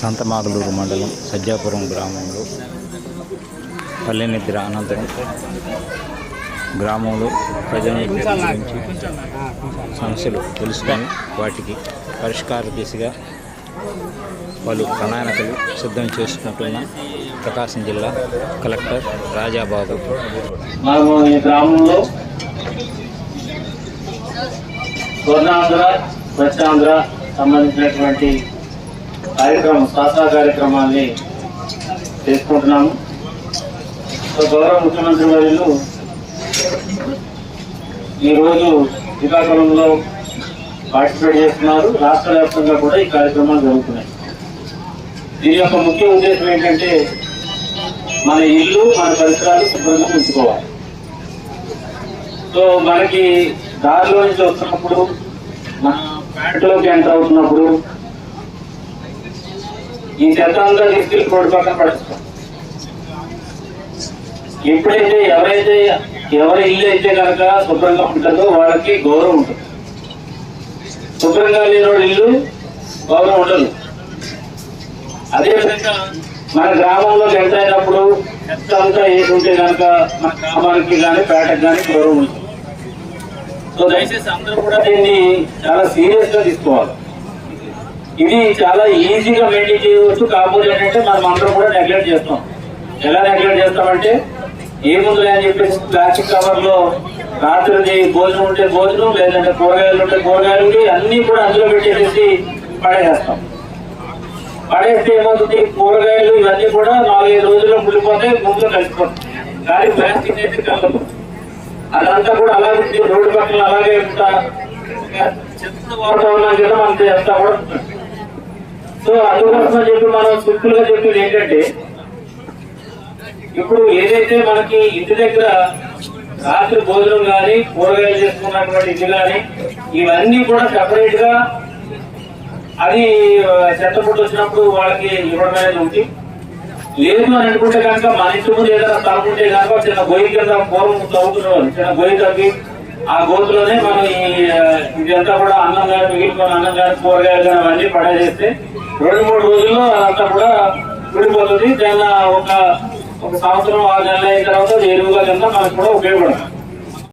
సంతమాగలూరు మండలం సజ్జాపురం గ్రామంలో పల్లె నిద్ర అనంతరం గ్రామంలో ప్రజల గురించి సమస్యలు తెలుసుకొని వాటికి పరిష్కార దిశగా పలు ప్రణాళికలు సిద్ధం చేసుకుంటున్న ప్రకాశం జిల్లా కలెక్టర్ రాజాబాబు. మనము ఈ గ్రామంలో స్వర్ణాంధ్ర స్వచ్ఛాంధ్ర సంబంధించినటువంటి శాస్త్ర కార్యక్రమాన్ని చేసుకుంటున్నాము. గౌరవ ముఖ్యమంత్రి వర్యులు ఈరోజు శ్రీకాకుళంలో పార్టిసిపేట్ చేస్తున్నారు. రాష్ట్ర వ్యాప్తంగా కూడా ఈ కార్యక్రమాలు జరుగుతున్నాయి. దీని యొక్క ముఖ్య ఉద్దేశం ఏంటంటే మన ఇల్లు మన పరిసరాలు శుభ్రంగా ఉంచుకోవాలి. సో మనకి దారిలో నుంచి వస్తున్నప్పుడు మన ప్యాంట్లోకి ఎంటర్ అవుతున్నప్పుడు ఈ చెత్త అంతా తీసుకెళ్ళి రోడ్డు పక్కన పడేస్తాం. ఎప్పుడైతే ఎవరి ఇల్లు అయితే కనుక శుభ్రంగా ఉంటుందో వాళ్ళకి గౌరవం ఉంటుంది. శుభ్రంగా లేని ఇల్లు గౌరవం ఉండదు. అదేవిధంగా మన గ్రామంలో ఎంటర్ అయినప్పుడు చెత్త అంతా వేసి ఉంటే కనుక మన గ్రామానికి కానీ పేటకు కానీ గౌరవం ఉంటుంది. సో దయచేసి అందరూ కూడా దీన్ని చాలా సీరియస్ గా తీసుకోవాలి. ఇది చాలా ఈజీగా మెయింటైన్ చేయవచ్చు. కాకపోతే ఏంటంటే మనం అందరం కూడా నెగ్లెక్ట్ చేస్తాం. ఎలా నెగ్లెక్ట్ చేస్తామంటే ఏముంది అని చెప్పేసి ప్లాస్టిక్ కవర్ లో రాత్రి భోజనం ఉంటే భోజనం, లేదంటే కూరగాయలు ఉంటే కూరగాయలు అన్ని కూడా అందులో పెట్టేసి పడేసేస్తాం. పడేస్తే ఏమవుతుంది, కూరగాయలు ఇవన్నీ కూడా 4-5 రోజుల్లో ముడిపోతాయి, ముందులో కలిసిపోతాయి. కానీ ప్లాస్టిక్ అయితే కలదు. అదంతా కూడా అలాగే రోడ్డు పక్కన అలాగే చెత్త వాతావరణం కదా మనకి అంతా కూడా. సో అందుకోసం చెప్పి మనం సింపుల్ గా చెప్పేది ఏంటంటే, ఇప్పుడు ఏదైతే మనకి ఇంటి దగ్గర రాత్రి భోజనం కానీ కూరగాయలు చేసుకున్నటువంటి ఇది కానీ ఇవన్నీ కూడా సెపరేట్ గా అది చెత్త పుట్టు వచ్చినప్పుడు వాళ్ళకి ఇవ్వడం అనేది ఉంది. లేదు అని అనుకుంటే కనుక మన ఇంటి ముందు ఏదైనా స్థలం ఉంటే కనుక చిన్న గొయ్యి కింద పూర్వం తవ్వుతున్నారు. చిన్న గొయ్యి తగ్గి ఆ గోతులోనే మనం ఇదంతా కూడా అన్నం కానీ మిగిలిపోయిన అన్నం కానీ కూరగాయలు కానీ అవన్నీ పడేసేస్తే 2-3 రోజుల్లో అదంతా కూడా విడిపోతుంది. దాన్ని ఒక సంవత్సరం 6 నెలలు అయిన తర్వాత ఎరువుగా కింద మనకు కూడా ఉపయోగపడుతుంది.